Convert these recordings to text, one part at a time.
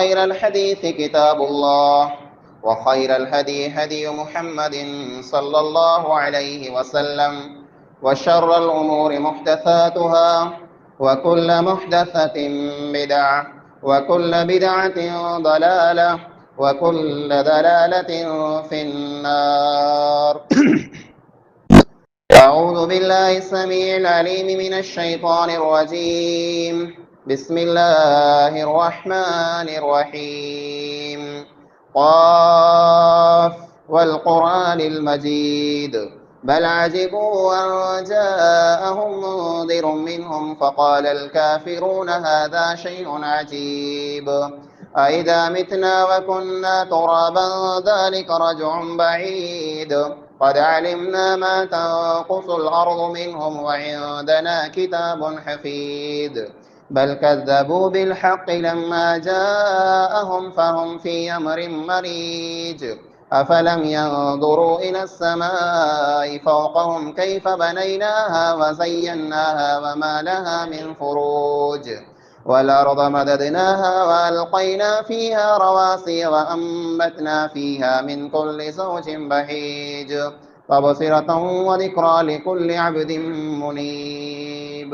وخير الحديث كتاب الله وخير الهدي هدي محمد صلى الله عليه وسلم وشر الأمور محدثاتها وكل محدثة بدعة وكل بدعة ضلالة وكل ضلالة في النار. أعوذ بالله السميع العليم من الشيطان الرجيم. بسم الله الرحمن الرحيم. قاف والقرآن المجيد بل عجبوا أن جاءهم منذر منهم فقال الكافرون هذا شيء عجيب أإذا متنا وكنا ترابا ذلك رجع بعيد قد علمنا ما تنقص الأرض منهم وعندنا كتاب حفيظ بل كذبوا بالحق لما جاءهم فهم في أمر مريج أفلم ينظروا إلى السماء فوقهم كيف بنيناها وزيناها وما لها من فروج والأرض مددناها وألقينا فيها رواسي وأنبتنا فيها من كل زوج بهيج تبصرة وذكرى لكل عبد منيب.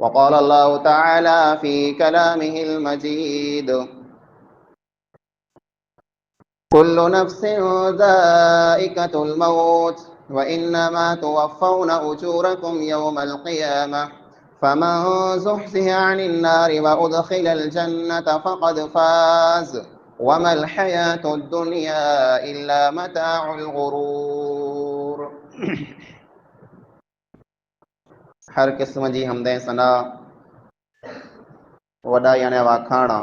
وقال الله تعالى في كلامه المجيد كل نفس ذائقة الموت وإنما توفون أجوركم يوم القيامة فمن زحزح عن النار وأدخل الجنة فقد فاز وما الحياة الدنيا إلا متاع الغرور. हर किस्म जी हमदें सना वॾा याने वाखाणा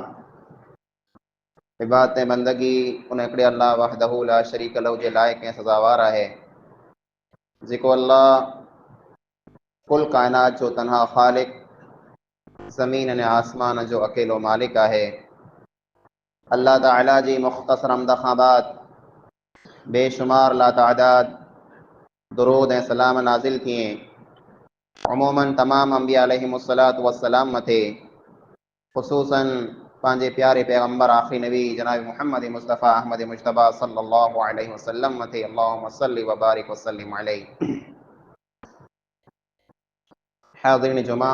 इबादत बंदगी उन हिकिड़े अल्लाह वहदहू ला शरीक लहू जे लाइक़ ऐं सज़ावार आहे जेको अल्लाह कुल काइनात जो तन्हा ख़ालिक ज़मीन अने आसमान जो अकेलो मालिक आहे। अल्लाह ताला जी मुख़्तसर हमद खां बाद बेशुमार लातादाद दुरूद ऐं सलाम नाज़िल थिए अमूमन तमाम अंबिया अलैहिमुस्सलातु वस्सलाम मथे ख़ुसूसन पंहिंजे प्यारे पैगम्बर आख़िरी नबी जनाब मुहम्मद मुस्तफ़ा अहमद मुश्तबा सल्लल्लाहु अलैहि वसल्लम मथे अल्लाहुम्मा सल्लि व बारिक व सल्लिम अलैहि। हाज़िरीन जुमा,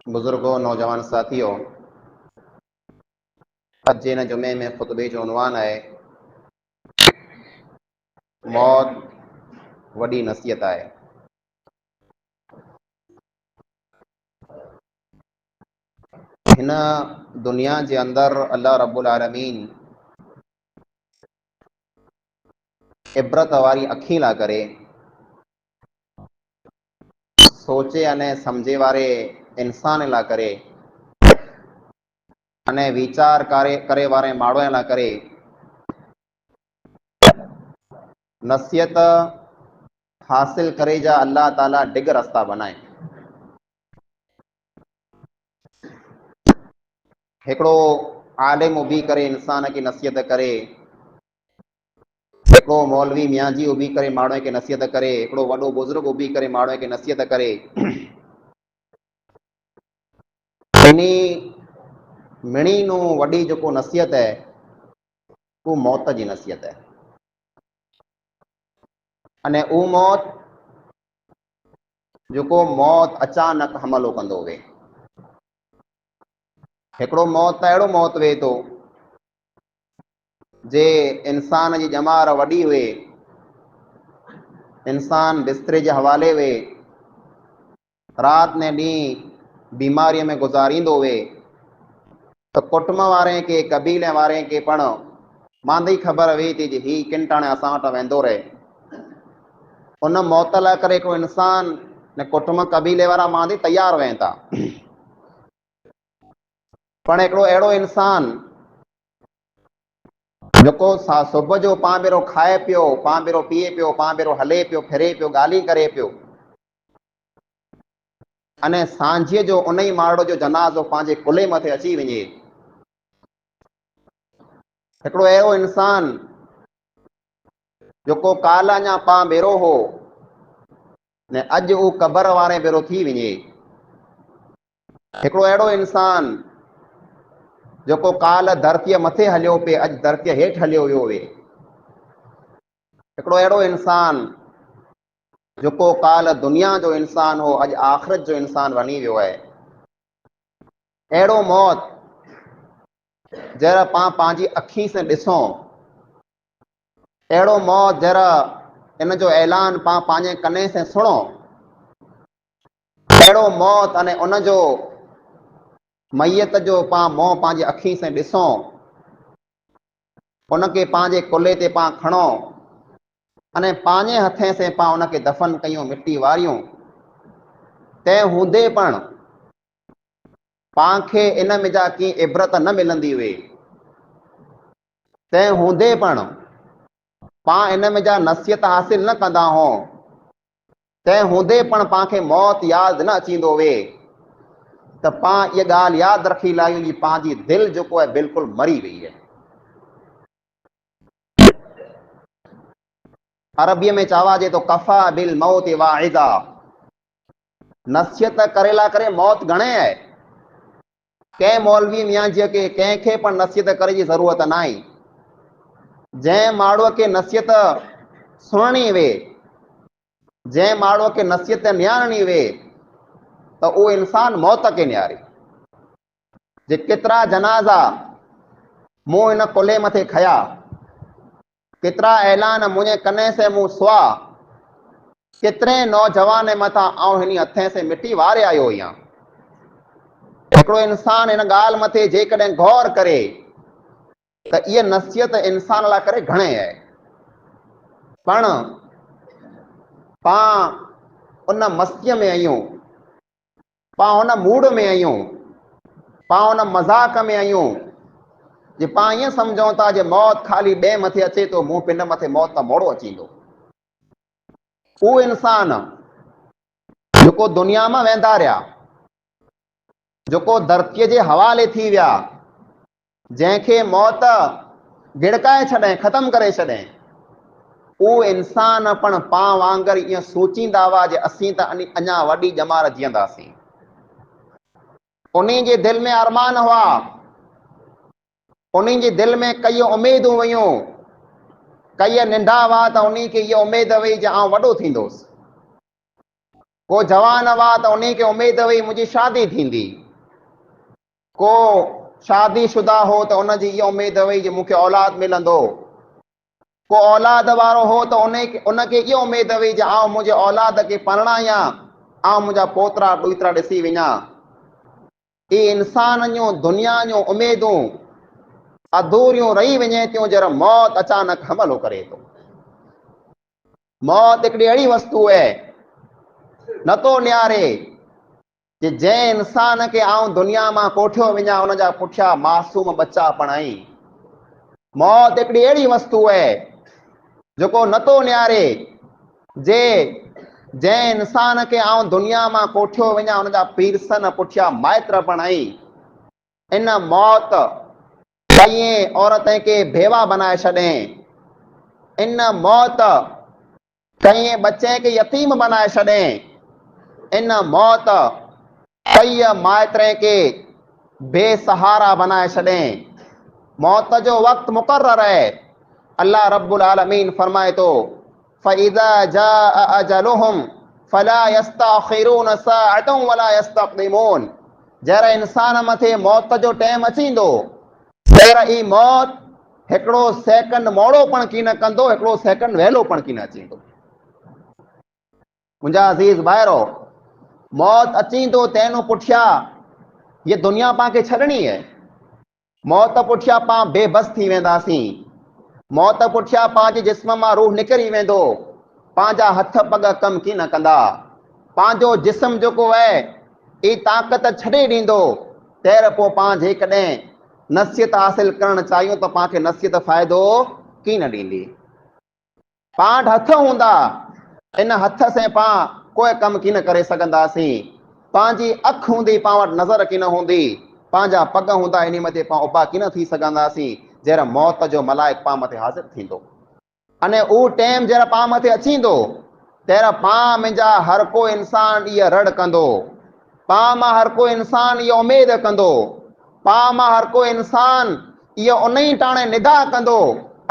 बुजुर्गों, नौजवान साथियों, अज जे न जुमे में खुतबे जो उनवान है मौत वॾी नसीहत आहे। हिन दुनिया जे अंदर अल्लाह रब्बुल आलमीन इबरत वारी अखी ला करे सोचे अने समझे वारे इंसान ला करे अने विचार करे वारे माण्हू ला करे नसीहत हासिल करे जा अल्लाह ताला डिग रस्ता बनाए। हिकिड़ो आलिम उभी करे इंसान की नसीहत करे, हिकिड़ो मौलवी मियाँ जी उभी करे माण्हू खे नसीहत करे, हिकिड़ो वॾो बुज़ुर्ग उभी करे माण्हू खे नसीहत करे। इनी मिणी नूं वॾी जेको नसीहत है वो मौत जी नसीहत है। अने उ मौत जेको मौत अचानक हमलो कंदो वे। हिकिड़ो मौत त अहिड़ो मौत वे तो जे इंसान जी ॼमार वॾी हुए, इंसान बिस्तरे जे हवाले वे, रात ने ॾींहुं बीमारीअ में गुज़ारींदो वे तो कुटुंब वारे के कबीले वारे के पण मांदी ख़बर हुई थी ही किन टाणे असां वटि वेंदो रहे। उन मौत लाइ करे को इंसान ने कुटुंब कबीले वारा मांदी तैयार वें था। पण हिकिड़ो अहिड़ो इंसान जेको सुबुह जो पां बेरो खाए पियो, पां बेरो पीए पियो, पां बेरो हले पियो, फिरे पियो, ॻाल्हि करे पियो, अने सांझीअ जो उन ई माण्हू जो जनाज़ो पंहिंजे कुल्हे मथे अची वञे। हिकिड़ो अहिड़ो इंसान जेको काल अञा पां बेरो हो ने अॼु उहो क़बर वारे बेरो थी वञे। हिकिड़ो अहिड़ो इंसान जेको काल धरतीअ मथे हलियो पिए अॼु धरतीअ हेठि हलियो वियो हुए। हिकिड़ो अहिड़ो इंसान जेको काल दुनिया जो इंसान हो अॼु आख़िरत जो इंसान बणी वियो आहे। अहिड़ो मौत जहिड़ा पाण पंहिंजी अखी से ॾिसूं, अहिड़ो मौत जहिड़ा इन जो ऐलान पाण पंहिंजे कने से सुणो, अहिड़ो मौत अने उन जो मैयत जो पाण मोह पंहिंजी अखी से ॾिसूं, उनखे पंहिंजे कुल्हे ते पाण खणो अने पंहिंजे हथे से पाण उनखे दफ़न कयूं, मिटी वारियूं, तंहिं हूंदे पण पाण खे इन में जा कीअं इबरत न मिलंदी हुई। तंहिं हूंदे पण पाण इन में जा नसीहत हासिल न कंदा हो, तंहिं हूंदे पण पाण खे मौत यादि न अचींदो हुए त पाण इहा ॻाल्हि यादि रखी लाहियूं जी पंहिंजी दिलि जेको आहे बिल्कुलु मरी वई आहे। अरबीअ में चवाजे तो कफ़ा बिल मौत वाइदा, नसीहत करेला करे मौत घणे आहे। कंहिं मौलवी मियां जीअं के कंहिंखे पण नसीहत करे जी ज़रूरत न आहे। जंहिं माण्हूअ खे नसीहत सुणणी हुए, जंहिं माण्हूअ खे नसीहत निहारणी हुए त उहो इंसान मौत खे निहारे। जे केतिरा जनाज़ा मूं हिन कुल्हे मथे खया, केतिरा ऐलान मुंहिंजे कने से मूं सुआ, केतिरे नौजवान मथां आउं हिन हथे से मिटी वारे आयो आहियां। हिकिड़ो इंसान हिन ॻाल्हि मथे जेकॾहिं गौर करे त इहा नसीहत इंसान लाइ करे घणे आहे, पण पाण उन मस्तीअ में आहियूं, पाण उन मूड में आहियूं, पाण उन मज़ाक में आहियूं जे पाण ईअं सम्झूं था जे मौत ख़ाली ॿिए मथे अचे थो, मूं पिंड मथे मौत त मोड़ो अचींदो। उहो इंसान जेको दुनिया मां वेंदा रहिया, जेको धरतीअ जे हवाले थी विया, जंहिंखे मौत गिड़काए छॾे, ख़तम करे छॾे, उहो इंसान पण पाण वांगुरु ईअं सोचींदा हुआ जे असीं त अञा वॾी ॼमार जीअंदासीं। उन्हीं जे दिलि में अरमान हुआ, उन्हीं जे दिलि में कई उमेदूं हुयूं, कई निंढा हुआ त उन्हीं खे इहा उमेद हुई जे आउं वॾो थींदुसि। को जवान हुआ त उन्हीं खे उमेद हुई मुंहिंजी शादी थींदी, को शादीशुदा हो त उनजी इहा उमेद हुई जे मूंखे औलाद मिलंदो, को औलाद वारो हो त उनखे इहा उमेद हुई जे आउं मुंहिंजे औलाद खे परणायां, आउं मुंहिंजा पोतरा ॾोहितरा ॾिसी वञा। इहे इंसान जूं दुनिया जूं उमेदूं अधूरियूं रही वञे थियूं जहिड़ा मौत अचानक हमलो करे थो। मौत हिकिड़ी अहिड़ी वस्तु आहे न थो निहारे जे जंहिं इंसान खे आउं दुनिया मां कोठियो वञा उनजा पुठियां मासूम बच्चा पढ़ाई। मौत हिकिड़ी अहिड़ी वस्तु आहे जेको नथो निहारे जे जंहिं इंसान खे आउं दुनिया मां कोठियो वञा उनजा पीरसन पुठियां माइत्र पढ़ाई। इन मौत कईं औरत खे बेवा बनाए छॾे, इन मौत कईं बच्चे खे यतीम बनाए छॾे, इन मौत कई माइत्र खे बेसहारा बनाए छॾे। मौत जो वक़्तु मुक़र्रर है। अल्लाह रब्बुल आलमीन फरमाए तो फ़इज़ा जाअ अजलुहुम फला यस्तअखिरून साअतन वला यस्तक़दिमून। जहिड़ा इंसान मथे मौत जो टाइम अचींदो तहिड़ा ई मौत हिकिड़ो सेकंड मोड़ो पण की न कंदो, हिकिड़ो सेकंड वहलो पण की न अचींदो। मुंहिंजा अज़ीज़ भाइरो, मौत अचींदो तंहिं पुठियां ये दुनिया पाण खे छॾणी आहे। मौत पुठियां पाण बेबस थी वेंदासीं, मौत पुठियां पंहिंजे जिस्म मां रूह निकिरी वेंदो, पंहिंजा हथ पग कमु की न कंदा, पंहिंजो जिस्म जेको आहे ई ताक़त छॾे ॾींदो। तंहिं पोइ पाण जेकॾहिं नसीहत हासिल करणु चाहियूं त पाण खे नसीहत फ़ाइदो की न ॾींदी। पाण हथ हूंदा, इन हथ से पाण कोई कमु की न करे सघंदासीं। पंहिंजी अखि हूंदी पाण वटि नज़र की न हूंदी, पंहिंजा पग हूंदा इन मथे पाण उबा की न थी सघंदासीं जहिड़ा मौत जो मलाइक पाण मथे हाज़िर थींदो। अने उहो टाइम जहिड़ा पाण मथे अचींदो तहिड़ा पाण मुंहिंजा हर को इंसान इहा रड़ कंदो पा मां हर को इंसान ये उम्मीद कंदो, पा मां हर को इंसान ये उन ही टाणे निगाह कंदो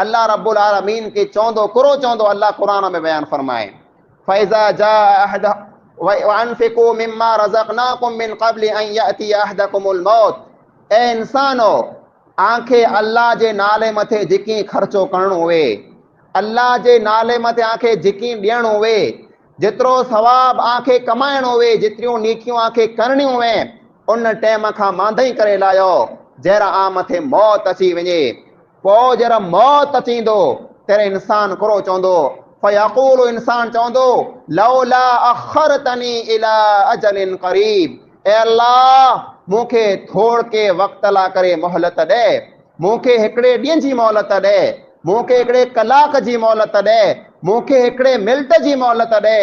अल्लाह रब्बुल आलमीन के चौंदो कुरो चौंदो। अल्लाह कुरान में बयान फरमाए फैजा जा अहद वअनफिकू मिम्मा रज़क़नाकुम मिन क़ब्ल अन यअती अहदकुमुल मौत। ए इंसानो, आंखे अल्लाह जे नाले मथे जिकी खर्चो करणो हुए, अल्लाह जे नाले मथे आंखे जिकी ॾियणो हुए, जेतिरो सवाब आंखे कमाइणो हुए, जेतिरियूं नेकियूं आंखे करणियूं हुए, उन टाइम खां मांदई करे लायो जहिड़ा आ मथे मौत अची वञे। पोइ जहिड़ा मौत अचींदो तेरे इंसान कुरो चवंदो फयक़ूल, इंसान चवंदो लौला अख़रतनी इला अजलिन क़रीब, ए अल्लाह मूंखे थोड़ के वक़्त ला करे मोहलत ॾे, मूंखे हिकिड़े ॾींहं जी मोहलत ॾे, मूंखे हिकिड़े कलाक जी मोहलत ॾे, मूंखे हिकिड़े मिंट जी मोहलत ॾे,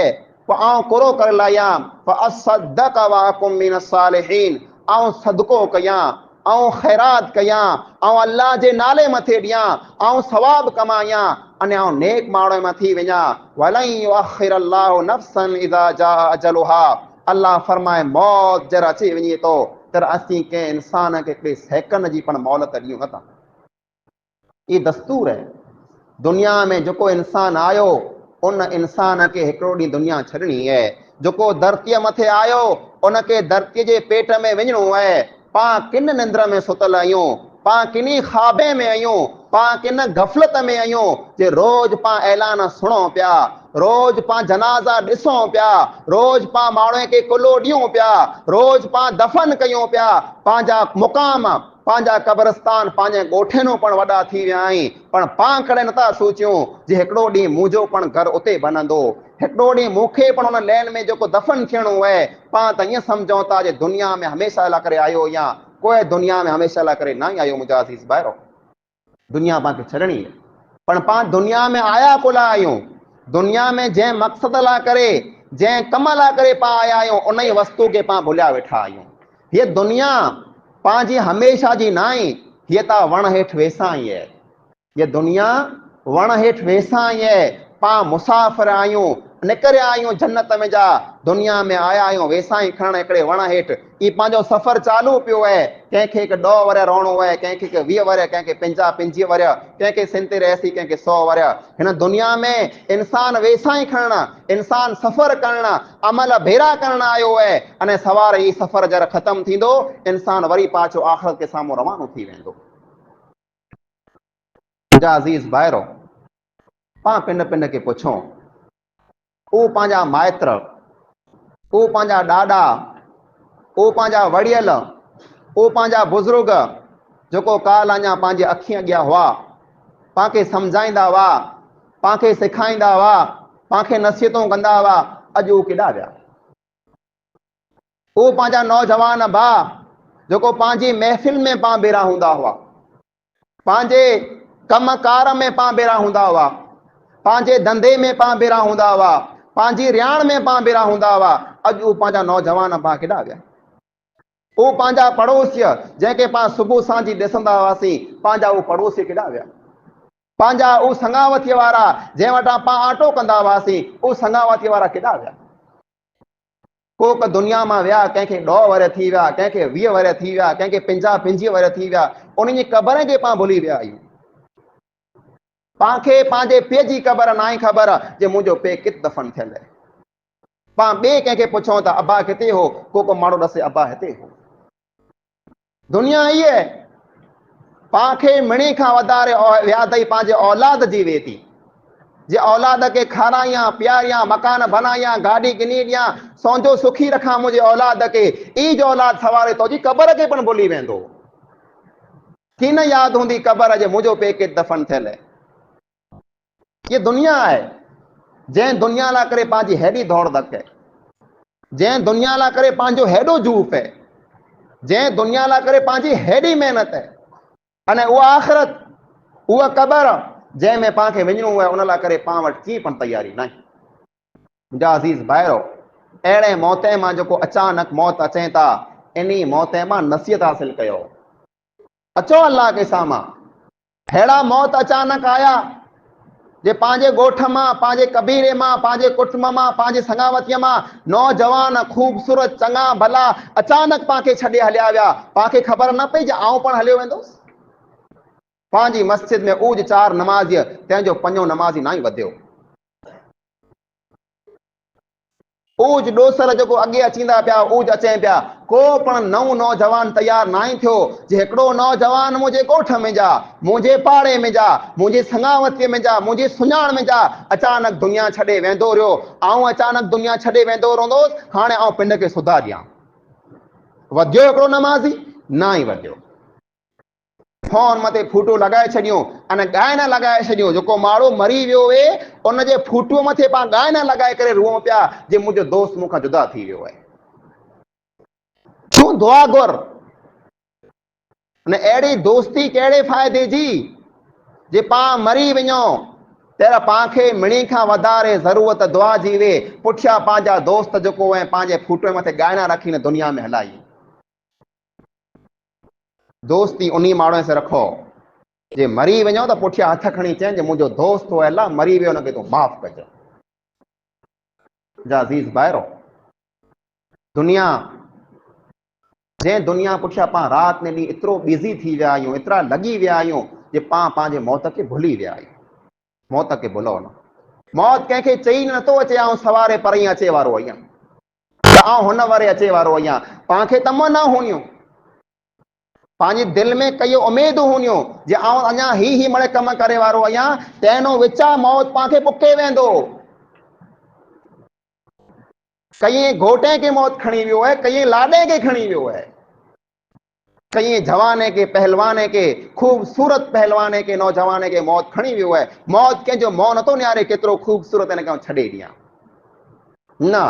पोइ आउं कुरो करे लायां फअसद्दक़ वअकुम मिनस सालिहीन, आउं सदको कयां, आउं ख़ैरात कयां, आउं अल्लाह जे नाले मथे ॾियां, आउं सवाब कमायां, अने आउं नेक माण्हू में थी वञा। वलन युअख़िरल्लाहु नफ़्सन इज़ा जाअ अजलुहा, अल्लाह फरमाए मौत जर अची वञे तो तर असीं कंहिं इंसान खे हिकिड़े सेकंड जी पण मोहलत ॾियूं नथा। ये दस्तूर है। दुनिया में जेको इंसान आयो उन इंसान के हिकिड़ो ॾींहुं दुनिया छॾणी है। जेको धरतीअ मथे आयो उनखे धरतीअ जे पेट में वञिणो है। पां किन निंद्र में सुतल आहियूं, पां किनी ख्वाबे में आहियूं, पां किन गफ़लत में आहियूं जे रोज पां ऐलान सुणो पिया, रोज पां जनाज़ा ॾिसूं पिया, रोज पां माण्हू खे कुलो ॾियूं पिया, रोज पां दफ़न कयूं पिया, पंहिंजा मुक़ाम पंहिंजा कब्रस्तान पंहिंजे ॻोठेनूं पण वॾा थी विया आहिनि, पण पां कॾहिं नथा सोचियूं जे हिकिड़ो ॾींहुं मुंहिंजो पण घर उते बनंदो, हिकिड़ो ॾींहुं मूंखे पण उन लैन में जेको दफ़न थियणो आहे। पां त ईअं सम्झूं था जे दुनिया में हमेशह लाइ करे आयो या कोई दुनिया में हमेशह लाइ करे न आयो। मुंहिंजा अज़ीज़ भाइरो, दुनिया पाण खे छॾणी है, पण पां दुनिया में आया कोला आहियूं। दुनिया में जंहिं मक़सद लाइ करे, जंहिं कम लाइ करे पां आया आहियूं, उन ई वस्तु खे पां भुलिया वेठा आहियूं। हीअ दुनिया पंहिंजी हमेशह जी न आहे, हीअ त वण हेठि वेसा ई आहे। ये दुनिया वण हेठि वेसा ई आहे। पां मुसाफ़िर आहियूं, निकिरिया आहियूं जन्नत में जा, दुनिया में आया आहियूं वेसा ई खणण हिकिड़े वण हेठि। ई पंहिंजो सफ़र चालू पियो आहे। कंहिंखे 10 वर रहणो आहे, कंहिंखे 20 वर, कंहिंखे 50 वर, कंहिंखे 70 कंहिंखे 100 वर। हिन दुनिया में इंसान वेसा ई खणण, इंसान सफ़र करण, अमल भेरा करण आयो आहे। अने सवार ई सफ़र जर ख़तमु थींदो, इंसान वरी पाछो आख़िरत के साम्हूं रवानो थी वेंदो। मुंहिंजा अज़ीज़ भाइरो, पां पिन पिन खे पुछूं, उहो पंहिंजा माइत्र, उहो पंहिंजा ॾाॾा, उहो पंहिंजा वड़ियल, उहो पंहिंजा बुज़ुर्ग जेको काल अञा पंहिंजे अखि अॻियां हुआ, पांखे सम्झाईंदा हुआ, पांखे सेखारींदा हुआ, पांखे नसीहतूं कंदा हुआ, अॼु उहो केॾा विया। उहो पंहिंजा नौजवान भाउ जेको पंहिंजी महफ़िल में पां बेरा हूंदा हुआ, पंहिंजे कमकार में पां बेरा हूंदा हुआ, पंहिंजे धंधे में पां बेरा हूंदा हुआ, पंहिंजी रियाण में पां बेरा हूंदा हुआ, अॼु उहो पंहिंजा नौजवान भाउ केॾा विया। उहो पंहिंजा पड़ोसीअ जंहिंखे पां सुबुह सांझी ॾिसंदा हुआसीं, पंहिंजा उहो पड़ोसी केॾा विया। पंहिंजा उहो संगावतीअ वारा जंहिं वटां पां ऑटो कंदा हुआसीं, उहो संगावतीअ वारा केॾा विया। को क दुनिया मां विया, कंहिंखे 10 वर थी विया, कंहिंखे 20 वर थी विया, कंहिंखे 50 वर थी विया। उन जी क़बर खे पां भुली विया आहियूं। पांखे पंहिंजे पीउ जी क़बर न आहे ख़बर जे मुंहिंजो पीउ किथे दफ़न थियल आहे। पां ॿिए कंहिंखे पुछूं था अबा किथे हो, को माण्हू ॾसे अबा हिते हो। दुनिया इहा आहे, पांखे मिणी खां वधारे यादि पंहिंजे औलाद जी वे थी। जे औलाद खे खारायां प्यारियां, मकान बनायां, गाॾी किनी ॾियां, सौंजो सुखी रखां मुंहिंजे औलाद खे, ई जो औलाद सवारे तो जी क़बर खे पण भुली वेंदो। की न यादि हूंदी क़बर जे मुंहिंजो पीउ किथे दफ़न थियल आहे। ये दुनिया है। जंहिं दुनिया लाइ करे पंहिंजी हेॾी दौड़ धक है, जंहिं दुनिया लाइ करे पंहिंजो हेॾो जूफ है, जंहिं दुनिया लाइ करे पंहिंजी हेॾी महिनत है, अने उहा आख़िरत, उहा क़बर जंहिंमें पांखे वञिणो आहे, उन लाइ करे पां वटि कीअं पण तयारी न आहे। मुंहिंजा अज़ीज़ भाइरो, अहिड़े मौते मां जेको अचानक मौत अचे था, इन मौते मां नसीहत हासिल कयो। अचो अल्लाह के साम्हूं। अहिड़ा मौत अचानक आया जे पांजे गोठ मां, पांजे कबीले मां, पांजे कुटुंब मां, पांजे संगावतीअ मां नौजवान खूबसूरत चङा भला अचानक पांखे छॾे हलिया विया, पांखे ख़बर न पई जे आऊं पण हलियो वेंदुसि। पंहिंजी मस्जिद में ऊज 4 नमाज़ीअ तंहिंजो 5 नमाज़ी ना ई वधियो। ऊज ॾोसर जेको अॻे अचींदा पिया ऊज अचनि पिया, को पण नओं नौजवान तयार ना ई थियो जे हिकिड़ो नौजवान मुंहिंजे ॻोठ में जा, मुंहिंजे पाड़े में जा, मुंहिंजी संगावतीअ में जा, मुंहिंजी सुञाण में जा, अचानक दुनिया छॾे वेंदो रहियो। आऊं अचानक दुनिया छॾे वेंदो रहंदुसि, हाणे आऊं पिंड खे सुधा ॾियां। वधियो हिकिड़ो नमाज़ी? ना ई वधियो। फोन मथे फूटो लगाए छॾियो अने गायन लगाए छॾियो। जेको माण्हू मरी वियो हुए उन जे फूटो मथे पां गायन लगाए करे रूअं पिया जे मुंहिंजो दोस्त मूंखां जुदा थी वियो आहे। तूं दुआ घुर न अहिड़ी दोस्ती कहिड़े फ़ाइदे जी जे पां मरी वञो त पांखे मिणी खां वधारे ज़रूरत दुआ जी वे, पुठियां पंहिंजा दोस्त जेको आहे पंहिंजे फूटे मथे गायना रखी न दुनिया में हलाई। दोस्ती उन्हीं माण्हू से रखो जे मरी वञो त पुठियां हथ खणी चए जे मुंहिंजो दोस्त हो अल्लाह मरी वियो हुनखे तूं माफ़ कजो। जा अज़ीज़ भाइरो, दुनिया जंहिं दुनिया पुठियां पां राति ने ॾींहुं एतिरो बिज़ी थी विया आहियूं, एतिरा लॻी विया आहियूं जे पां पंहिंजे मौत खे भुली विया आहियूं। मौत खे भुलो न। मौत कंहिंखे चई नथो अचे आऊं सवारे परीं अचे वारो आहियां, आऊं हुन वरे अचे वारो आहियां। पांखे तमन्ना हूंदियूं, पंहिंजी दिलि में कई उमेदूं हूंदियूं जे आऊं अञा ही मड़े कम करे वारो आहियां, तंहिंनो विचा मौत पांखे पुके वेंदो। कई घोटे के मौत खणी वियो है, कई लाॾे के खणी वियो है, कई जवाने के पहलवाने के खूबसूरत पहलवाने के नौजवाने के मौत खणी वियो है। मौत कंहिंजो मोह नथो निहारे केतिरो खूबसूरत हिन खां छॾे ॾियां, न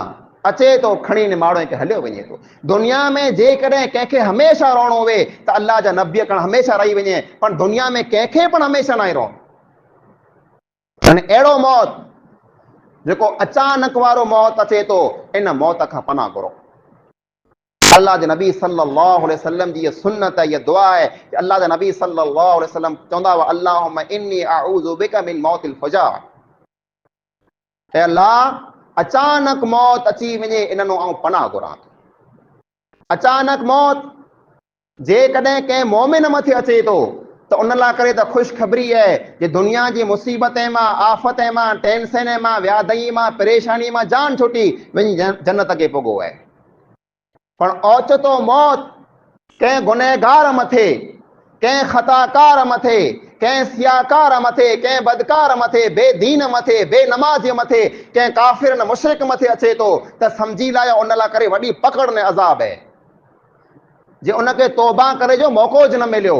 अचे तो खणी ने माण्हू खे हलियो वञे थो। दुनिया में जेकॾहिं कंहिंखे हमेशह रहणो हुए त अल्लाह जा नबी कण हमेशह रही वञे, पर दुनिया में कंहिंखे पण हमेशह न रहणो। अने अहिड़ो मौत जेको अचानक वारो मौत अचे तो, इन मौत खां पनाह घुरो। अल्लाह जे नबी सल्लल्लाहु अलैहि वसल्लम जी सुन्नत ये दुआ है कि अल्लाह जे नबी सल्लल्लाहु अलैहि वसल्लम चवंदा हुआ अल्लाहुम्मा इन्नी अऊज़ु बिका मिन मौतिल फजा। ए अल्लाह अचानक मौत अची वञे इन्हनो आऊं पनाह घुरां। अचानक मौत जेकॾहिं कंहिं मोमिन मथे अचे तो तो उन लाइ करे त ख़ुशख़बरी है कि दुनिया जी मुसीबतें मां, आफ़तें मां, टेंशन मां, व्याधई मां, परेशानी मां जान छुटी वञी जन्नत के पुॻो है। पर ओचितो मौत कंहिं गुनहगार मथे, कंहिं ख़ताकार मथे, कंहिं सियाकार मथे, कंहिं बदकार मथे, बेदीन मथे, बेनमाज़ी मथे, कंहिं काफ़िर न मुशरिक मथे अचे तो त समझी लायो उन लाइ करे वॾी पकड़ ने अज़ाब है। जे उनखे तौबा करे जो मौक़ो ज न मिलियो,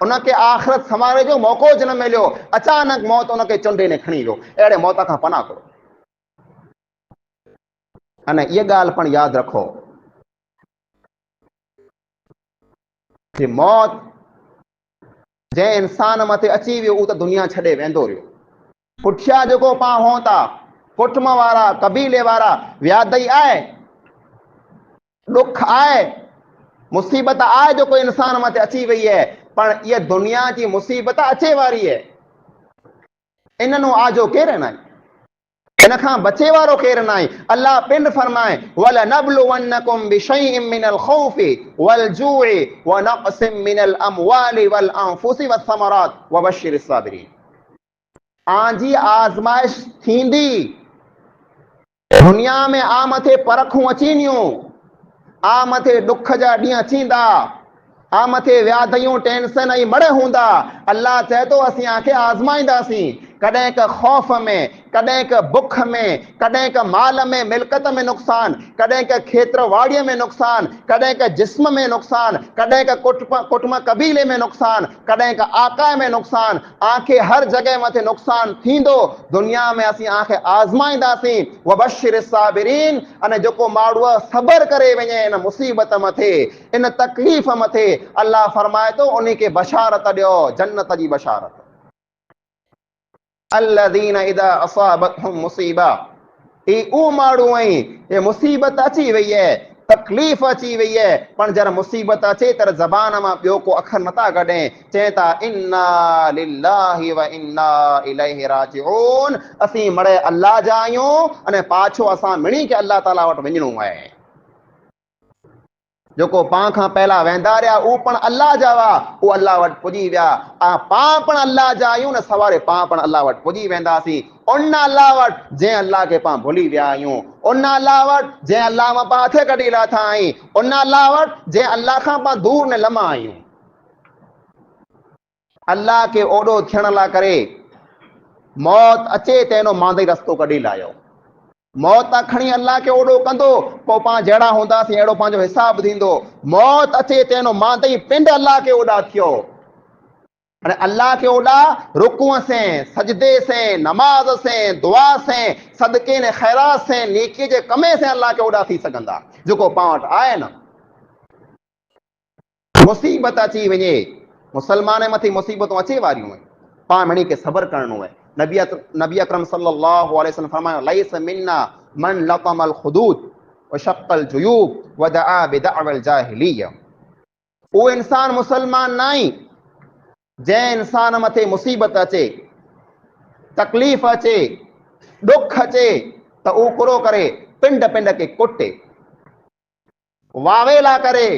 उनखे आख़िरत संवारे जो मौक़ो ज न मिलियो, अचानक मौत उनखे चुंडे ने खणी वियो। अहिड़े मौत खां पनाह करो। अने इहा ॻाल्हि पण यादि रखो कि मौत जंहिं इंसान मथे अची वियो उहो त दुनिया छॾे वेंदो रहियो। पुठियां जेको पां हुओ था कुटुंब वारा, कबीले वारा, व्याधई आहे, ॾुख आहे, मुसीबत आहे जेको इंसान मथे अची वई है, पर इहा दुनिया जी मुसीबत अचे वारी है। इन्हनो आजो केरु न आहे, इन खां बचे वारो केरु न आहे। अल्लाह पिंड फरमाए वलनबलुवन्नकुम बिशैइन मिनल खौफि वल जूइ व नक़सिम मिनल अमवालि वल अनफुसि वस्समरात वबश्शिरिस साबिरीन। आंजी आज़माइश थींदी, दुनिया में आ मथे परखूं अचींदियूं, आ मथे ॾुख जा ॾींहं अचींदा, आ मथे व्याधियूं टेंशन ऐं मड़ हूंदा। अल्लाह चए थो असीं आंखे आज़माईंदासीं, कॾहिं क ख़ौफ़ में, कॾहिं क बुख में, कॾहिं क माल में मिल्कत में नुक़सान, कॾहिं क खेत्र वाड़ीअ में नुक़सान, कॾहिं क जिस्म में नुक़सान, कॾहिं क कुटुंब कबीले में नुक़सान, कॾहिं क आकाए में नुक़सान। आंखे हर जॻह मथे नुक़सान थींदो, दुनिया में असीं आंखे आज़माईंदासीं। वबश्शिरिस साबिरीन, अने जेको माण्हू सबर करे वञे इन मुसीबत मथे, इन तकलीफ़ मथे, अल्लाह फरमाए थो उन्हीं खे बशारत ॾियो, जन्नत जी बशारत। अल्लज़ीना इज़ा असाबतहुम मुसीबा, ई ऊ माण्हू आहिनि, ये मुसीबत अची वई है, तकलीफ़ अची वई है, पर जर मुसीबत अचे तर ज़बान मां ॿियो को अखर नथा कढें, चए था इन्ना लिल्लाहि व इन्ना इलैहि राजिऊन, असीं मड़े अल्लाह जा आहियूं अने पाछो असां मिणी के अल्लाह ताला वटि वञणो आहे। जेको पाण खां पहला वेंदा रहिया उहो पण अल्लाह जा हुआ, उहो अल्लाह वटि पुॼी विया। पाण पण अल्लाह जा आहियूं न, सवारे पाण पण अल्लाह वटि पुॼी वेंदासीं। उन अल्लाह वटि जंहिं अल्लाह खे पाण भुली विया आहियूं, उन अल्लाह वटि जंहिं अल्लाह मां पाण हथ कढी लाथा आहियूं, उन अल्लाह वटि जंहिं अल्लाह खां पाण दूर न लमा आहियूं। अल्लाह खे ओॾो थियण लाइ करे मौत अचे त हिनो मांदे रस्तो कढी लाहियो। मौत खणी अल्लाह खे ओॾो कंदो, पोइ पाण जहिड़ा हूंदासीं अहिड़ो पंहिंजो हिसाब थींदो। मौत अचे त हिनो मांदे ई पिंड अल्लाह खे ओॾा थियो, अने अल्लाह के ओॾा रुकूअ से, सजदे से, नमाज से, दुआ से, सदके ने खैरात से, नेकी जे कमे से अल्लाह के ओॾा थी सघंदा। जेको पाण वटि आहे न, मुसीबत अची वञे, मुसलमान मथे मुसीबतूं अचे वारियूं आहिनि, पाण मिणी के सब्र करणो आहे। नबी अकरम सल्लल्लाहु अलैहि वसल्लम फरमायो लैस मिन्ना मन लतमल खुदूद व शक्कल जुयूब व दआ बिदअवल जाहिलिया। वो इंसान मुसलमान नहीं जंहिं इंसान मथे मुसीबत अचे, तकलीफ़ अचे, दुख अचे त उहो कुरो करे पिंड पिंड के कुटे, वावेला करे,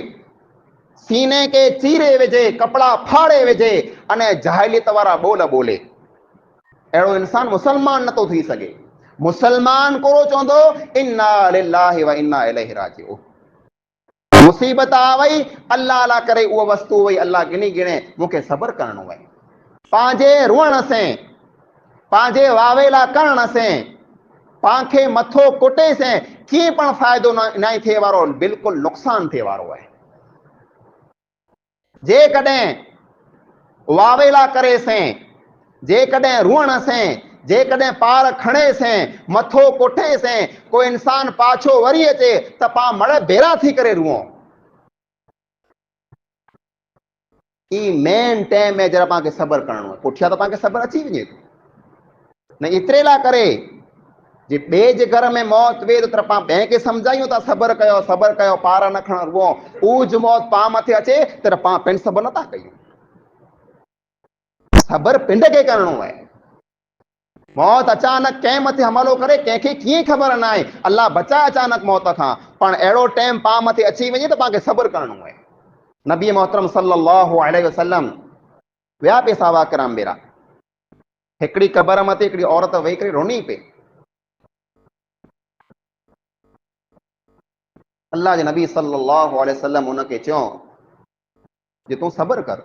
सीने के चीरे विझे, कपड़ा फाड़े विझे अने जाहिलियत वारा बोल बोले। अहिड़ो इंसान मुसलमान नथो थी सघे। मुसलमान कोरो चवंदो इन्ना लिल्लाहि व इन्ना इलैहि राजिऊन। मुसीबत आ वई, अल्लाह अला करे उहा वस्तु वई, अल्लाह गिनी गिणे मूंखे सब्र करणो आहे। पंहिंजे रुअण से, पंहिंजे वावेला करण से, पांखे मथो कुटे से कीअं पण फ़ाइदो न थिए वारो, बिल्कुलु नुक़सान थिए वारो आहे। जेकॾहिं वावेला करे से, जेकॾहिं रुअण से, जेकॾहिं पार खणे से, मथो कुटे से कोई इंसान पाछो वरी अचे त पाण मड़ भेरा थी करे रुओं। ई मेन टाइम में जरा पांखे सब्र करणो आहे। पुठियां त पांखे सब्र अची वञे थो न, एतिरे लाइ करे जे ॿिए जे घर में मौत वे त पाण ॿिए खे सम्झायूं था सब्र कयो पार न खण रुओ, उज मौत पाण मथे अचे त पाण पिण सब्र नथा कयूं। सब्र पिंड खे करणो आहे। मौत अचानक कंहिं मथे हमलो करे कंहिंखे कीअं ख़बर न आहे, अल्लाह बचाए अचानक मौत खां, पण अहिड़ो टाइम पाण मथे अची वञे त पांखे सब्र करणो आहे। नबी मोहतरम सल्लल्लाहु अलैहि वसल्लम विया पे साहबा किराम बेरा, हिकिड़ी कबर मथे हिकिड़ी औरत वेही करे रोनी पे। अल्लाह जे नबी सल्लल्लाहु अलैहि वसल्लम उनखे चयो जे तूं सब्र कर।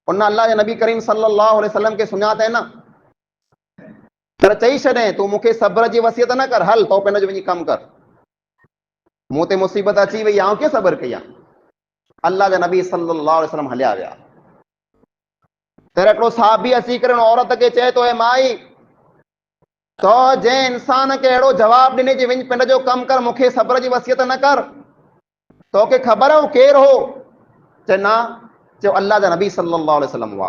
उन अल्लाह जे नबी करीम सल्लल्लाहु अलैहि वसल्लम के सुञाते न, पर चई छॾे तूं मूंखे सब्र जी वसियत न कर, हल तो पंहिंजो वञी कमु कर, मूं ते मुसीबत अची वई, आउं कीअं सब्र कयां। अल्लाह जा नबी सल्लल्लाहु अलैहि वसल्लम हलिया विया। तर हिकिड़ो साहबी अची करे औरत खे चए थो, माई तो जंहिं इंसान खे अहिड़ो जवाब ॾिने जे वञ पिंड जो कमु कर, मूंखे सब्र जी वसियत न कर, तोखे ख़बर हो केरु हो? चए न। चयो अल्लाह जा नबी सल्लल्लाहु अलैहि वसल्लम हुआ।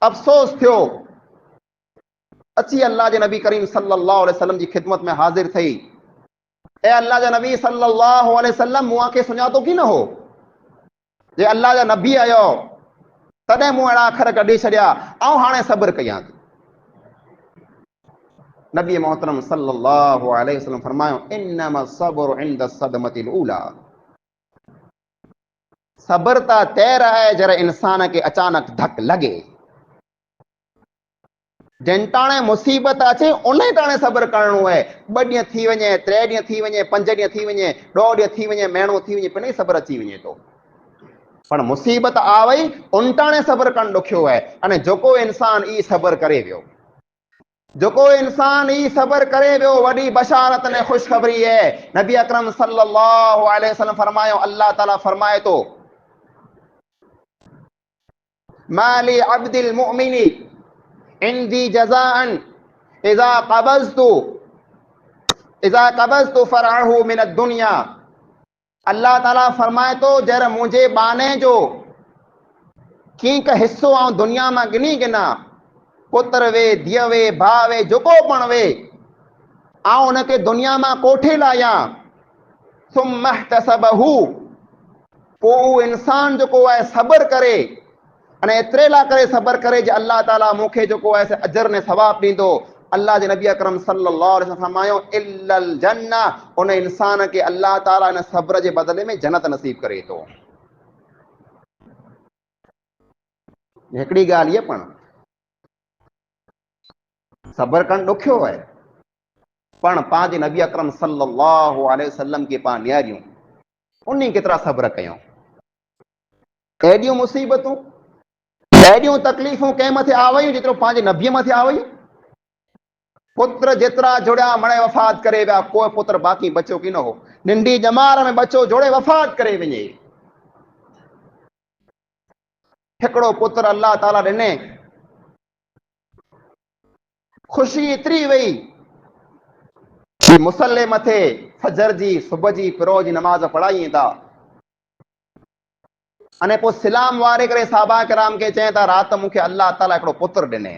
अफ़सोस थियो, अची अल्लाह जे नबी करीम सल्लल्लाहु अलैहि वसल्लम जी ख़िदमत में हाज़िर थई। ए अल्लाह जा नबी सल्लल्लाहु अलैहि वसल्लम, मूंखे सुञातो की न हो जे अल्लाह जा नबी आयो तॾहिं मूं अहिड़ा अखर कढी छॾिया, ऐं हाणे सब्र कयां थी। नबी मोहतरम सल्लल्लाहु अलैहि वसल्लम फरमायो इन्नमा सब्रु इंद सदमतिल ऊला। सब्र त तैर आहे जरा इंसान के अचानक धक लगे। जिन टाणे मुसीबत अचे उन टाणे सब्र करणो आहे। 2 ॾींहं थी वञे, 3 ॾींहं थी वञे, 5 ॾींहं थी वञे, 2 ॾींहं थी वञे, महीनो थी वञे, पिण सब्र अची वञे थो। पर मुसीबत आ वई उन टाणे सब्र करणु ॾुखियो आहे। अने जेको इंसान ई सब्र करे वियो, जेको इंसान ई सब्र करे वियो, वॾी बशारत ने खुशखबरी है। नबी अकरम सल्लल्लाहु अलैहि वसल्लम फरमायो, अल्लाह ताला फरमाए तो माली अब्दिल मुमिनी इंदी जज़ाअन इज़ा क़बज़तु फरअहु मिन दुनिया। अल्लाह ताला फरमाए तो जर मुझे बाने जो कींक हिस्सो आऊं दुनिया में गिनी गिना, पुत्र वे, धीअ वे, भाउ वे, जेको पण वे, आउं उनखे दुनिया मां कोठे लाहियां, सुम्मा इहतसबहू, पोइ इंसान जेको आहे सब्र करे, अने एतिरे लाइ करे सब्र करे जे अल्लाह ताला मूंखे जेको आहे से अजर ने सवाब ॾींदो। अल्लाह जे नबी अकरम सल्लल्लाहु अलैहि वसल्लम फरमायो, इल्लल जन्ना, उन इंसान खे अल्लाह ताला इन सब्र जे बदले में जन्नत नसीब करे थो। हिकिड़ी ॻाल्हि इहा, पण सब्र करणु ॾुखियो आहे, पण पंहिंजे नबी अकरम सल्लल्लाहु अलैहि वसल्लम खे पाण निहारियूं, उन केतिरा सब्र कयूं। एॾियूं मुसीबतूं, एॾियूं तकलीफ़ूं कंहिं मथे आ वयूं जेतिरो पंहिंजे नबीअ मथे आ वयूं। पुत्र जेतिरा जुड़िया मणे वफ़ात करे विया, कोई पुत्र बाक़ी बचियो की न हो। नंढी ॼमार में बच्चो जोड़े वफ़ात करे वञे। हिकिड़ो पुत्र अल्लाह ताला ॾिने, ख़ुशी एतिरी वई कि मुसल्ले मथे फजर जी, सुबुह जी, पिरो जी नमाज़ पढ़ाई था, अने पोइ सलाम वारे करे साहबा किराम खे चए था, राति मूंखे अल्लाह ताला हिकिड़ो पुत्र ॾिने,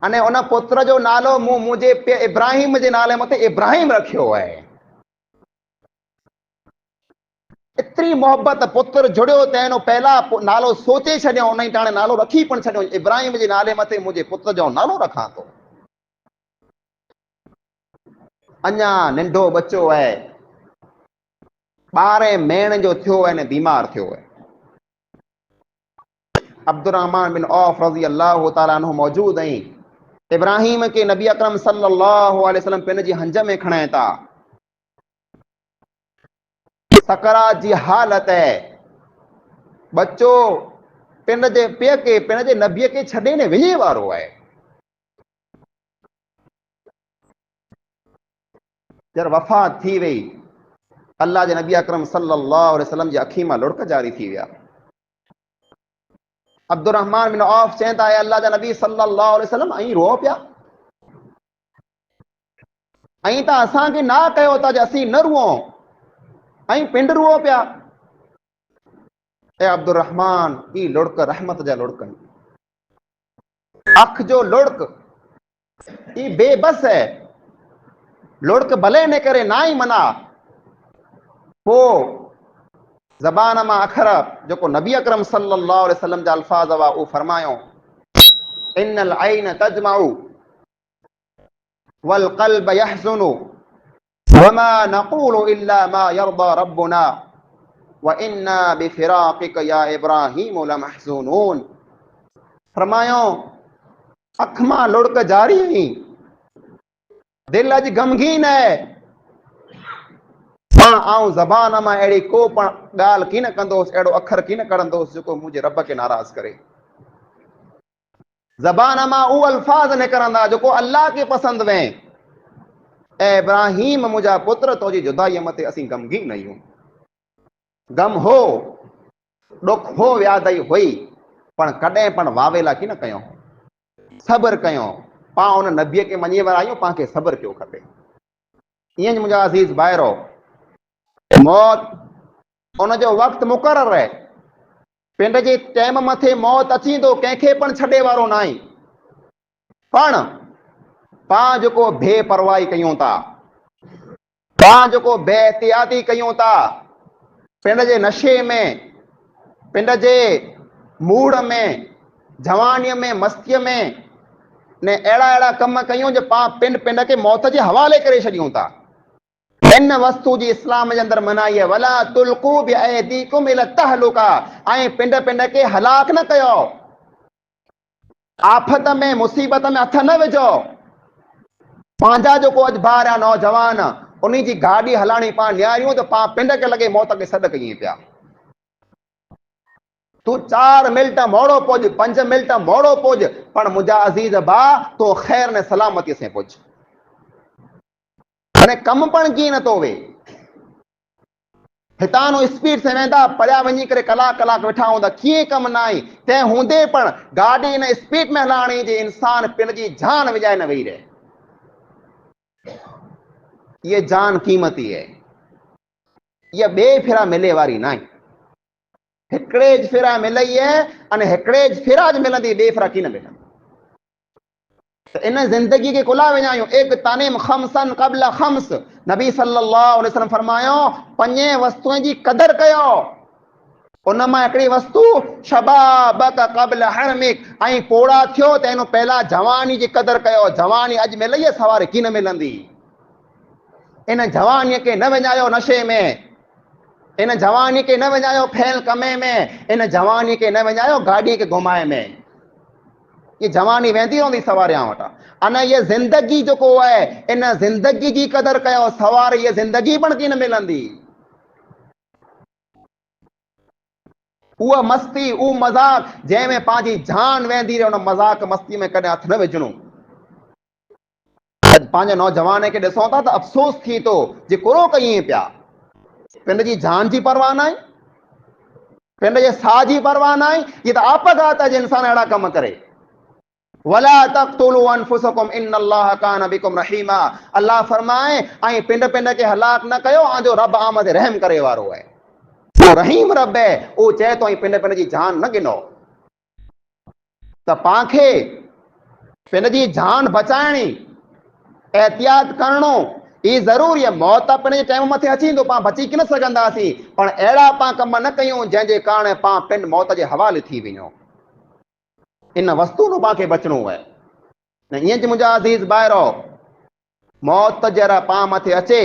अने उन पुत्र जो नालो मूं मुंहिंजे पीउ इब्राहिम जे नाले मथे इब्राहिम रखियो आहे। एतिरी मोहबत, पुत्र जुड़ियो त हिन पहिला नालो सोचे छॾियो, उन टाणे नालो रखी पण छॾियो, इब्राहिम जे नाले मथे मुंहिंजे पुत्र जो नालो रखां थो। अञा नंढो बच्चो आहे, 12 महीने जो थियो आहे ने बीमार थियो आहे। अब्दुर्रहमान बिन औफ रज़ी अल्लाह ताला अन्हु मौजूद आहिनि। इब्राहिम के नबी अकरम सल्लल्लाहु अलैहि वसल्लम पिन जी हंज में खणाए था। सकरात जी हालत है, बच्चो पिन जे पीउ खे, पिन जे नबीअ खे छॾे ने विञे वारो आहे। जर वफ़ात थी वई, अल्लाह जे नबी अकरम सल्लल्लाहु अलैहि वसल्लम जी अखी मां लुड़क जारी थी विया। अब्दुर्रहमान बिन औफ चवनि था, अल्लाह जा नबी सल्लल्लाहु अलैहि वसल्लम, ऐं रो पिया, ऐं त असांखे ना कयो था जे असीं न रुओं, ऐं पिंड रुओ पिया। ए अब्दुर्रहमान, ई लुड़क रहमत जा लुड़क, अख जो लुड़क, ई बेबस है, लुड़क भले न करे, ना ही मना, हो ज़बान मां अखर जेको नबी अकरम सल्लल्लाहु अलैहि वसल्लम जा अल्फाज हुआ, उहो फरमायो, इन्नल ऐन तजमाउ वल क़ल्ब यहज़ुनु वमा नक़ूलु इल्ला मा यरदा रब्बुना व इन्ना बिफ़िराक़िक या इब्राहीम लमहज़ूनून। फरमायो, अख मां लुड़क जारी हुई, दिल अज गमगीन है, पाण आऊं ज़बान मां अहिड़ी को पण ॻाल्हि की न कंदोसि, अहिड़ो अखर की न कढंदोसि जेको मुंहिंजे रब खे नाराज़ करे। ज़बान मां उहो अल्फाज़ निकिरंदा जेको अल्लाह खे पसंदि वे। ऐं इब्राहिम मुंहिंजा पुत्र, तुंहिंजी जुदाईअ मथे असीं गमगीन आहियूं। गम हो, ॾुख हो, व्याधि हुई, पण कॾहिं पण वावेला की न कयूं, सब्र कयूं। पाण उन नबीअ खे मञी वारा आहियूं, पाण खे सब्र कयो खपे। ईअं मुंहिंजा अज़ीज़ भाइरो, मौत उनजो वक़्तु मुक़ररु आहे, पिंड जे टाइम मथे मौत अची थो, कंहिंखे पण छॾे वारो न आहे। पण पाण जेको बेपरवाही कयूं था, पाण जेको बेहतियाती कयूं था, पिंड जे नशे में, पिंड जे मूड़ में, जवानीअ में, मस्तीअ में, ने अहिड़ा अहिड़ा कम कयूं जो पाण पिंड खे मौत जे हवाले करे छॾियूं था। इन वस्तु जी इस्लाम जे अंदरि मनाई आहे, वला तुल्कू बिअयदीकुम इला तहलुका, ऐं पिंड के हलाक न कयो, आफत में, मुसीबत में हथ न विझो। पंहिंजा जेको अॼु ॿार आहे नौजवान, उन जी गाॾी हलाइणी पाण निहारियूं त पाण पिंड खे लॻे मौत खे सॾु कयूं पिया। तूं 4 मिंट मोड़ो पुॼ, 5 मिंट मोड़ो पुॼ, पण मुंहिंजा अज़ीज़ भाउ, तो ख़ैर ने सलामतीअ से पुॼ। हाणे कम पण कीअं नथो वे, हितां नो स्पीड से वेंदा, परियां वञी करे कलाक कलाक वेठा हूंदा, कीअं कम न आहे, तंहिं हूंदे पण गाॾी इन स्पीड में हलाइणी जे इंसान पिन जी जान विञाए न वेही रहे। ये जान क़ीमती है, ये ॿिए फेरा मिले वारी न आहे। हिकिड़े ज फेरा मिलई है, अने हिकिड़े ज फेरा ज मिलंदी, ॿिए फेरा की न मिलंदी। तो इन ज़िंदगी के कुला विञायूं। एक तानीम खमसन क़ब्ल खम्स, नबी सल्लल्लाहु अलैहि वसल्लम फरमायो पंजे वस्तुअनि जी क़दर कयो। उन मां हिकिड़ी वस्तु शबाबक क़ब्ल हरमिक, ऐं पोड़ा थियो त इन पहिला जवानी जी क़दर कयो। जवानी अॼु मिलई सवारे की न मिलंदी। इन जवानीअ खे न विञायो नशे में, इन जवानी खे न विञायो फैल कमे में, इन जवानी खे न विञायो गाॾीअ खे घुमाए में। ये जवानी वेंदी रहंदी सवारे वटां। अने ये ज़िंदगी जेको आहे इन ज़िंदगी जी क़दर कयो। सवारे ये ज़िंदगी पण की न मिलंदी। उहा मस्ती, उहो मज़ाक जंहिंमें पंहिंजी जान वेंदी रहे, उन मज़ाक मस्ती में कॾहिं हथ न विझणो। अॼु पंहिंजे नौजवान खे ॾिसूं था त अफ़सोस थी थो जे कुरो कयूं पिया। पिंड जी जान जी परवाह न आहे, पिंड जे साह जी परवाह न आहे। ये त आपघात आहे जे इंसान अहिड़ा कम करे। वला तक़्तुलू अनफुसकुम इन्नल्लाह कान बिकुम रहीमा। अल्लाह फरमाए ऐं पिंड पिंड खे हलाक न कयो, आंजो रब आमद रहम करे वारो आहे। वो रहीम रब है। वो चए तो पिंड पिंड जी जान न गिनो। त पांखे पिंड जी जान बचाइणी, एहतियात करणो ये ज़रूरी है। मौत पिंड जे टाइम मथे अची तो पां बची की न सघंदासीं, पर अहिड़ा पां कम न कयूं जंहिंजे कारण पां पिंड मौत जे हवाले थी वञूं। इन वस्तु नो पांखे बचणो है। न ईअं जी मुंहिंजा अज़ीज़ ॿाहिरो, मौत जरा पां मथे अचे,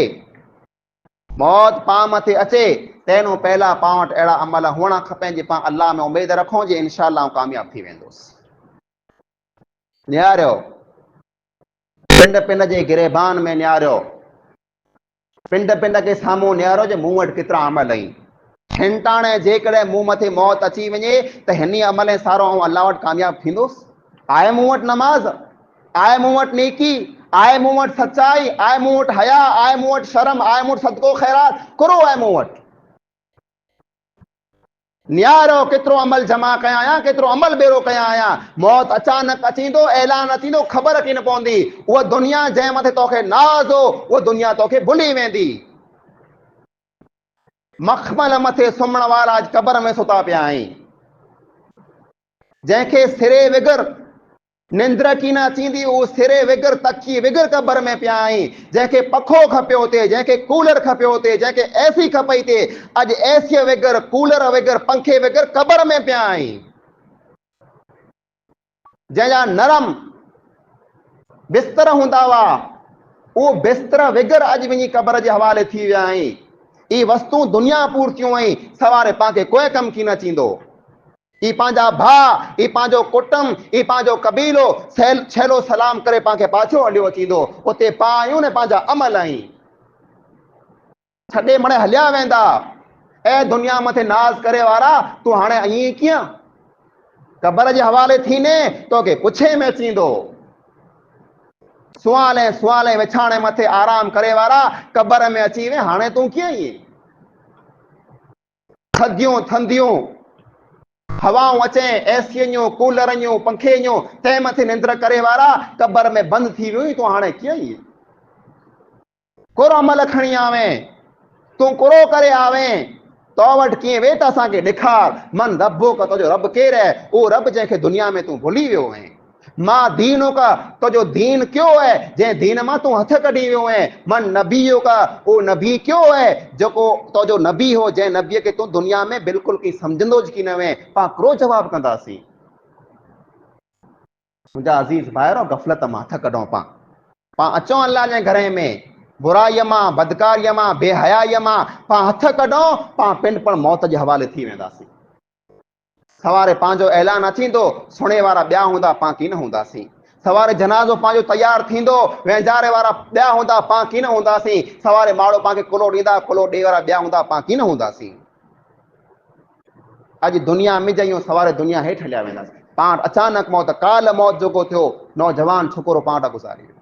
मौत पां मथे अचे तंहिंखां पहिला पां वटि अहिड़ा अमल हुअणा खपनि जे पां अल्लाह में उमेद रखूं जे इंशाअल्लाह कामयाब थी वेंदुसि। निहारियो पिंड पिंड जे गिरेबान में, निहारियो पिंड पिंड के साम्हूं, निहारो जे मूं वटि केतिरा अमल आहिनि। हिनटाणे जेकॾहिं मूं मथे मौत अची वञे त हिन अमल सारो ऐं अल्लाह वटि कामयाब थींदुसि। आहे मूं वटि नमाज़, आहे मूं वटि नेकी, आहे मूं वटि सचाई, आहे मूं वटि हया, आहे मूं वटि शर्म, आहे मूं वटि सदको ख़ैरात, कुरो आहे मूं वटि। निहारो केतिरो अमल जमा कया आहियां, केतिरो अमल बेरो कया आहियां। मौत अचानक अचींदो, ऐलान अचींदो, ख़बर की न पवंदी। उहा दुनिया जंहिं मथे तोखे नाज़ हो उहा दुनिया तोखे भुली वेंदी। मखमल मथे सुम्हण वारा अॼु क़बर में सुता पिया आहिनि। जंहिंखे सिरे विगर निंद्र की न अचींदी, उहो सिरे विगर तकी विगर क़बर में पिया आहिनि। जंहिंखे पखो खपियो थिए, जंहिंखे कूलर खपियो थिए, जंहिंखे एसी खपई थिए, अॼु एसीअ विगर, कूलर विगर, पंखे विगर क़बर में पिया आहिनि। जंहिंजा नरम बिस्तर हूंदा हुआ उहो बिस्तर विगर अॼु वञी क़बर जे हवाले थी विया आहिनि। ई वस्तू दुनिया पूरतियूं आहिनि, सवारे पांखे कोई कम की न थींदो। ई पंहिंजा भाउ, ई पंहिंजो कुटुंब, ई पंहिंजो कबीलो छेलो सलाम करे पांखे पाछो हलियो अचींदो। उते पां आहियूं न पंहिंजा अमल आहिनि, छॾे मणे हलिया वेंदा। ऐं दुनिया मथे नाज़ करे वारा, तूं हाणे ईअं कीअं क़बर जे हवाले थीने, तोखे पुछे में अचींदो। सुवाले विछाणे मथे आराम करे वारा क़बर में अची वे, हाणे तूं कीअं ईअं। थधियूं थंधियूं हवाऊं अचे, एसियूं, कूलरूं, पंखेयूं, तंहिं मथे निंद्र करे वारा क़बर में बंदि थी वियूं। तूं हाणे कीअं ईअं कुरो अमल खणी आवे, तूं कुरो करे आवे, तो वटि कीअं वे त असांखे ॾेखार। मन रब्बुक, तुंहिंजो रब केरु आहे? उहो रब जंहिंखे दुनिया में तूं भुली वियो आहीं। मां दीन का, तुंहिंजो दीन क्यों है जंहिं दीन मां तूं हथ कढी वियो आहे। मन नबीयो का, उहो नबी क्यों है जेको तुंहिंजो नबी हो, जंहिं नबीअ खे तूं दुनिया में बिल्कुलु की सम्झंदो की न वे। पां करो जवाबु कंदासीं। मुंहिंजा अज़ीज़ भाइरो, गफ़लत मां हथ कढूं। पां अचूं अल्लाह जे घर में, बुराईअ मां, बदकारीअ मां, बेहयाईअ मां पां हथ कढूं, पां पिंड पण मौत जे हवाले थी वेंदासीं। सवारे पंहिंजो ऐलान अचींदो, सुणे वारा ॿिया हूंदा, पां की न हूंदासीं। सवारे जनाज़ो पंहिंजो तयारु थींदो, वेंजारे वारा ॿिया हूंदा, पां की न हूंदासीं। सवारे माण्हू पांखे कुलो ॾींदा, कुलो ॾे वारा ॿिया हूंदा, पां की न हूंदासीं। अॼु दुनिया में जयूं, सवारे दुनिया हेठि हलिया वेंदासीं। पां अचानक मौत, काल मौत जेको थियो, नौजवान छोकिरो पां वटां गुज़ारी वियो।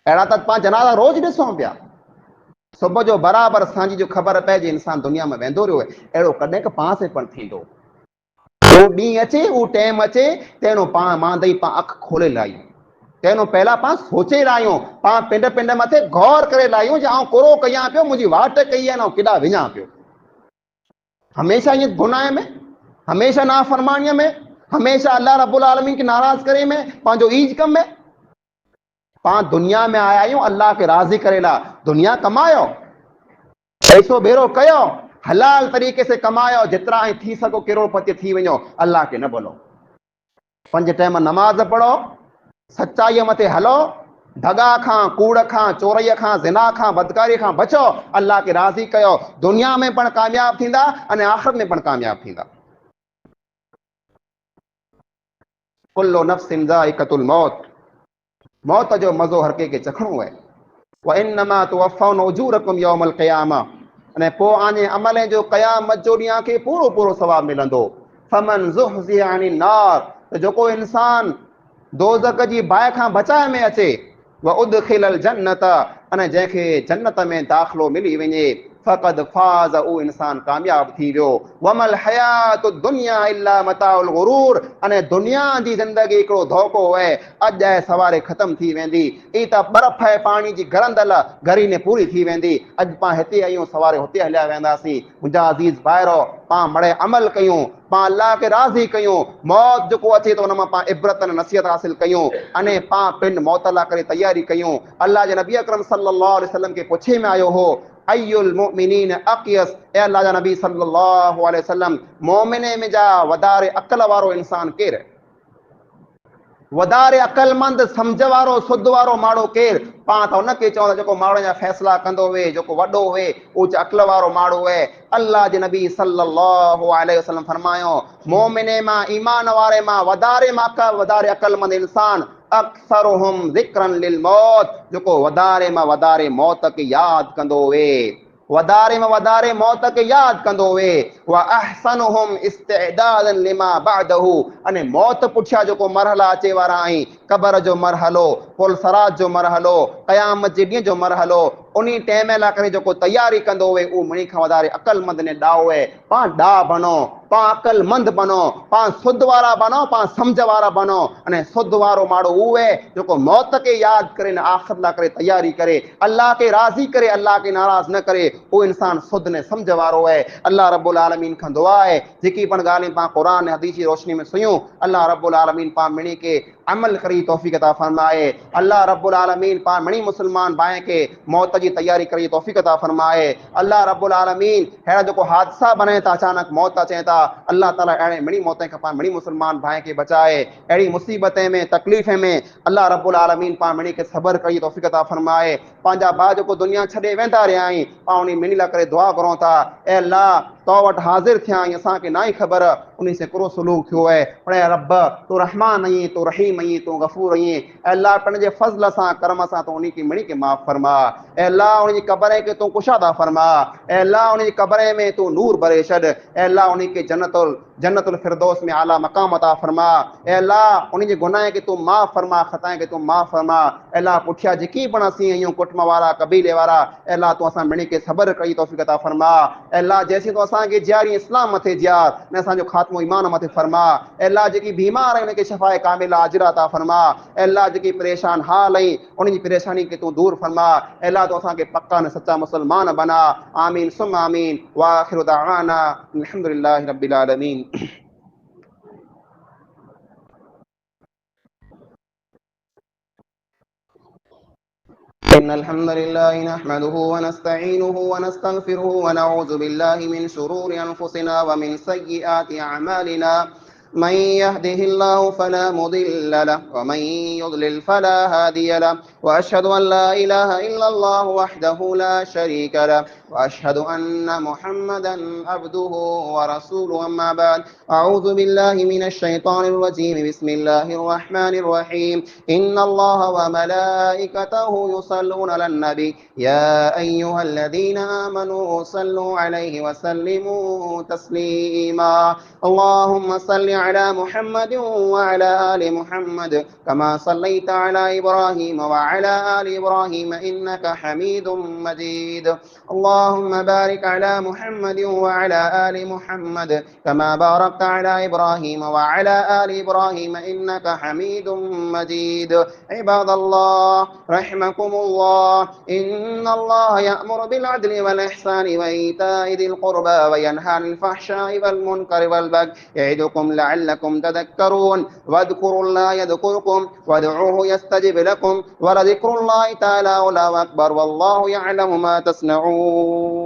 अहिड़ा त पां जनाज़ा रोज़ ॾिसूं पिया। सुबुह जो बराबरि सांझ जो ख़बर पइजे इंसान दुनिया में वेंदो रहियो। अहिड़ो कॾहिं क पां से पण थींदो। उहो ॾींहुं अचे, उहो टाइम अचे, तंहिंजो पां मांदई पां अखि खोले लाहियूं। तंहिंजो पहिला पां सोचे लाहियूं, पां पिंड पिंड मथे गौर करे लाहियूं जे आउं कुरो कयां पियो, मुंहिंजी वाट कई आहे न, केॾा विञा पियो। हमेशह ईअं गुनाह में, हमेशह नाफ़रमानीअ में, हमेशह अल्लाह रब्बुल आलमीन खे नाराज़ करे में, पंहिंजो ईज कम में। पां दुनिया में आया आहियूं अल्लाह खे राज़ी करे ला। दुनिया कमायो, पैसो बेरो कयो, हलाल तरीक़े से कमायो, जेतिरा ऐं थी सघो करोड़पति थी वञो, अल्लाह खे न भुलो। 5 टाइम नमाज़ पढ़ो, सचाईअ मथे हलो, दगा खां, कूड़ खां, चोरईअ खां, ज़िना खां, बदकारी खां बचो, अल्लाह खे राज़ी कयो। दुनिया में पण कामयाब थींदा अने आख़िरत में पण कामयाब थींदा। कुल्लु नफ्सिन ज़ाइक़तुल मौत, मौत जो मज़ो हर कंहिंखे चखणो आहे। व इन्नमा तुवफ़्फ़ौना उजूरकुम यौमल क़ियामा, अने पोइ आने अमल जो क़यामत जो ॾींहुं खे पूरो पूरो सवाब मिलंदो। फमन ज़ुहज़िह अनिन नार, त जेको इंसान दोज़ख जी बाहि खां बचाए में अचे, व उदखिलल जन्नत, अने जंहिंखे जन्नत में दाख़िलो मिली वञे, फ़क़द फ़ाज़, उहो इंसान कामयाब थी वियो। वमल हयातु दुनिया इल्ला मताउल गुरूर, अने दुनिया जी ज़िंदगी हिकिड़ो धोखो आहे, अॼु आहे सवारे ख़तम थी वेंदी। ई त बर्फ़ ऐं पाणी जी गरंदल घड़ी ने पूरी थी वेंदी। अॼु पाण हिते आहियूं, सवारे हुते हलिया वेंदासीं। मुंहिंजा अज़ीज़ भाइरो, पाण मड़े अमल कयूं, पाण अल्लाह खे राज़ी कयूं। मौत जेको अचे थो उन मां पाण इबरत ऐं नसीहत हासिल कयूं, अने पाण पिन मौत लाइ करे तयारी कयूं। अल्लाह जे नबी अकरम सल्लल्लाहु अलैहि वसल्लम खे पुछे में आयो हो, अय्युल मुमिनीन अक़यस, ए अल्लाह जा नबी सल्लल्लाहु अलैहि वसल्लम, मोमिने में जा वधारे अकल वारो इंसान केरु? वधारे अकलमंद सम्झ वारो सुध वारो माण्हू केरु? पाण त उनखे चवंदा जेको माण्हुनि जा फ़ैसिला कंदो हुए, जेको वॾो हुए, उहो अकल वारो माण्हू आहे। अल्लाह जे नबी सल्लल्लाहु अलैहि वसल्लम फरमायो, मोमिने मां, ईमान वारे मां वधारे अकलमंद इंसान अक्सरुहुम ज़िक्रन लिल मौत, जेको वधारे मां वधारे मौत खे यादि कंदो हुए, वधारे में वधारे मौत खे यादि कंदो हुए। व अहसनुहुम इस्तिअदादन लिमा बअदहू, अने मौत पुठियां जेको मरहला अचे वारा आहीं, क़बर जो मरहलो, पुल सरात जो मरहलो, क़यामत जे ॾींहं जो मरहलो, उन टाइम लाइ करे जेको तयारी कंदो हुए, उहो मुनी खां वधारे अकलमंद ने ॾाहो आहे। पाण ॾाह बनो, पाण अकलमंद बनो, पाण सुध वारा बनो, पाण सम्झ वारा बनो। अने सुध वारो माण्हू उहो आहे जेको मौत खे यादि करे न आख़िरत लाइ करे तयारी करे, अल्लाह खे राज़ी करे, अल्लाह खे नाराज़ न करे, उहो इंसान सुध ने सम्झ वारो आहे। अल्लाह रब्बुल आलमीन खां दुआ आहे, जेकी पण ॻाल्हियूं पाण क़ुरान ऐं हदीस जी रोशनी में सुयूं, अल्लाह रब्बुल आलमीन पाण मिणी खे अमल करी तौफ़ीक़ अता फरमाए। अल्लाह रब्बुल आलमीन पाण मिणी मुस्लमान भाई के मौत जी तैयारी करी तौफ़ीक़ अता फरमाए। अल्लाह रब्बुल आलमीन अहिड़ा जेको हादसा बने था, अचानक मौत अचे था, अल्लाह ताला अहिड़े मिणी मौतें खां पाण मिणी मुस्लमान भाई के बचाए। अहिड़ी मुसीबतें में, तकलीफ़ में अल्लाह रब्बुल आलमीन पाण मिणी खे सबर करी तौफ़ीक़ अता फरमाए। पंहिंजा भाउ जेको दुनिया छॾे वेंदा रहिया आहिनि, पाण उन मिणी लाइ करे दुआ करूं था, ऐं अल्लाह तो वटि हाज़िर थिया आहियूं, असांखे ना ई ख़बर उन से हिकिड़ो सलूक थियो आहे। पर ऐं रब, तूं रहमान आहीं, तूं रहीम आहीं, तूं गफ़ूर आहीं। ऐं अल्लाह पंहिंजे फज़ल सां, करम सां तूं उन खे मिणी खे माफ़ फरमा। ऐं अल्लाह उन जी क़बर खे तूं कुशादा फरमा। ऐं अल्लाह उन जी क़बर में तूं नूर भरे छॾ। ऐं अल्लाह उन खे जन्नतुल फिरदौस में आला मक़ाम अता फरमा। ऐं अल्लाह उन जे गुनाह खे तूं माफ़ फरमा, ख़ताए खे तूं माफ़ फरमा। ऐं अल्लाह पुठियां जेकी पण असीं आहियूं, कुटुंब वारा, कबीले वारा, ऐं अल्लाह तूं असां मिणी खे सबर कई तौफ़ीक़ अता फरमा। ऐं अल्लाह जैसी तूं असांखे जियारी इस्लाम मथे जियार, न असांजो ख़ात्मो ईमान मथे फरमा। ऐं अल्लाह जेकी बीमार आहिनि उनखे शफ़ाए कामिला आजिरा अता फरमा। ऐं अल्लाह जेकी परेशान हाल आहिनि उन जी परेशानी खे तूं दूर फरमा। ऐं अल्लाह तूं असांखे पक्का न सच्चा मुस्लमान बना। आमीन सुम आमीन। व आख़िरु दअवाना अल्हम्दुलिल्लाहि रब्बिल आलमीन। इन्नल हम्दुलिल्लाहि नहमदुहु व नस्तईनुहु व नस्तगफिरुहु व नऊज़ु बिल्लाहि मिन शुरूरि अनफुसिना व मिन सय्यिआति अअमालिना। मन यहदिहिल्लाहु फला मुदिल्ल लहु व मन युद्लिल फला हादिय लहु व अशहदु अन ला इलाहा इल्लल्लाहु वहदहु ला शरीक लहु व अशहदु अन्न मुहम्मदन अब्दुहु व रसूलुहु। अम्मा बाद, अऊज़ु बिल्लाहि मिनश शैतानिर रजीम। बिस्मिल्लाहिर रहमानिर रहीम। इन्नल्लाह व मलाइकतहु युसल्लूना अलन नबी या अय्युहल्लज़ीना आमनू सल्लू अलैहि व सल्लिमू तस्लीमा। अल्लाहुम्मा सल्लि अला मुहम्मद व अला आलि मुहम्मद कमा सल्लैता अला इब्राहीम व अला आलि इब्राहीम इन्नका हमीदुम मजीद। अल्लाहुम्मा اللهم بارك على محمد وعلى آل محمد كما باركت على إبراهيم وعلى آل إبراهيم إنك حميد مجيد. عباد الله رحمكم الله، إن الله يأمر بالعدل والإحسان وإيتاء ذي القربى وينهى عن الفحشاء والمنكر والبغي يعظكم لعلكم تذكرون. واذكروا الله يذكركم وادعوه يستجب لكم ولذكر الله تعالى أعلى وأكبر والله يعلم ما تصنعون.